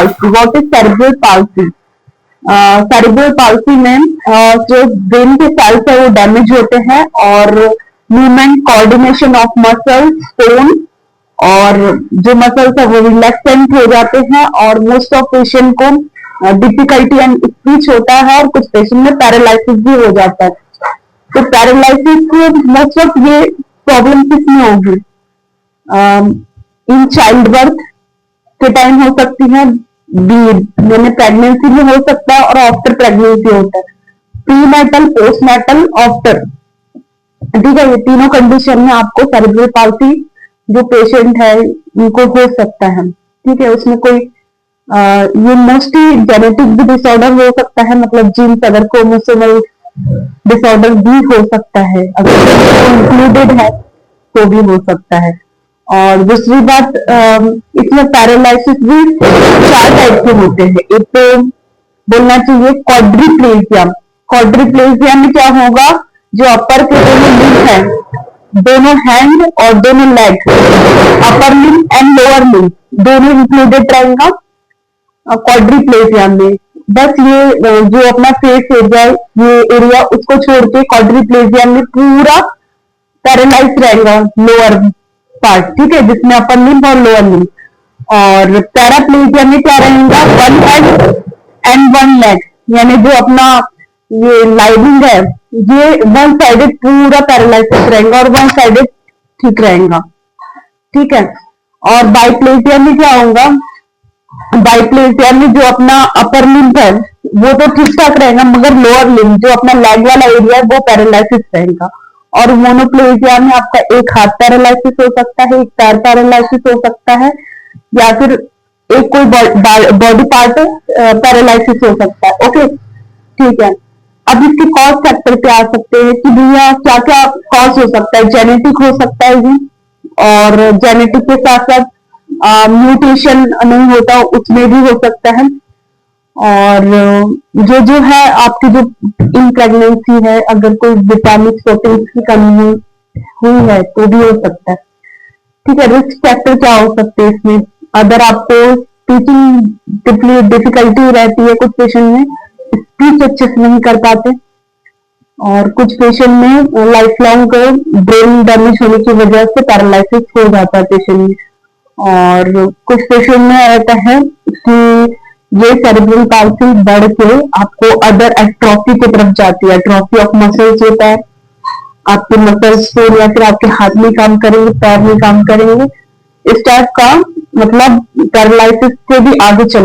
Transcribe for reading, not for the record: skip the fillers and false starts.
palsy. What is cerebral palsy? Cerebral palsy में जो brain के सेल्स है वो डैमेज होते हैं और movement coordination of muscles, tone और जो मसल्स है वो रिलैक्सेंट हो जाते हैं और मोस्ट ऑफ पेशेंट को डिफिकल्टी एंड स्पीच होता है और कुछ पेशेंट में पैरालिसिस भी हो जाता है। तो पैरालिसिस को मोस्ट ऑफ ये प्रॉब्लम किसमें होगी? इन चाइल्ड बर्थ के टाइम हो सकती है, मैंने प्रेगनेंसी में हो सकता है और आफ्टर प्रेगनेंसी होता है, प्रीनेटल, पोस्टनेटल, आफ्टर। ठीक है, ये तीनों कंडीशन में आपको सेरिब्रल पाल्सी जो पेशेंट है उनको हो सकता है। ठीक है, उसमें कोई ये मोस्टली जेनेटिक भी डिसऑर्डर हो सकता है, मतलब जीन्स अगर क्रोमोसोमल डिसऑर्डर भी हो सकता है, अगर इंक्लूडेड है तो भी हो सकता है। और दूसरी बात, इसमें पैरालिसिस भी 4 टाइप के होते हैं। एक तो बोलना चाहिए क्वाड्रिप्लेजिया। क्वाड्रिप्लेजिया में क्या होगा, जो अपर के दोनों लिम्ब है, दोनों हैंड और दोनों leg, upper limb and lower limb दोनों इंक्लूडेड रहेगा क्वाड्रिप्लेजिया में। बस ये जो अपना फेस एरिया, ये एरिया उसको छोड़ के क्वाड्रिप्लेजिया में पूरा पैरालाइज रहेगा लोअर पार्ट। ठीक है, जिसमें अपर लिम्ब और लोअर लिम्ब। और पैराप्लेजिया में क्या रहेगा, one hand and one leg, यानी जो अपना ये लाइनिंग है ये वन साइडेड पूरा पैरालाइसिस रहेगा और वन साइडेड ठीक रहेगा। ठीक है, और बाइप्लेजिया में क्या होगा, बाइप्लेजिया में जो अपना अपर लिम्ब है वो तो ठीक ठाक रहेगा, मगर लोअर लिम्ब जो अपना लेग वाला एरिया है वो पैरालाइसिस रहेगा। और मोनोप्लेजिया में आपका एक हाथ पैरालाइसिस हो सकता है, एक पैर पैरालाइसिस हो सकता है, या फिर एक कोई बॉडी पार्ट पैरालाइसिस हो सकता है। ओके, ठीक है। अब इसके कॉज फैक्टर पे आ सकते हैं कि भैया क्या क्या कॉज हो सकता है। जेनेटिक हो सकता है जी, और जेनेटिक के साथ साथ म्यूटेशन नहीं होता उसमें भी हो सकता है। और जो है आपकी जो इन प्रेगनेंसी है, अगर कोई विटामिन प्रोटीन की कमी हुई है तो भी हो सकता है। ठीक है, रिस्क फैक्टर क्या हो सकते हैं इसमें, अगर आपको स्पीचिंग डिफिकल्टी रहती है, कुछ पेशेंट में स्पीच अच्छे से नहीं कर पाते, और कुछ पेशेंट में लाइफ लॉन्ग ब्रेन डैमेज होने की वजह से पैरालिसिस हो जाता है पेशेंट में। और कुछ पेशेंट में ऐसा है कि ये सेरिब्रल पाल्सी बढ़ के आपको अदर एट्रोफी की तरफ जाती है। एट्रोफी ऑफ मसल्स होता है, आपके मसल्स को या फिर आपके हाथ में काम करेंगे, पैर में काम करेंगे, इस टाइप का मतलब पैरालिसिस से भी आगे चले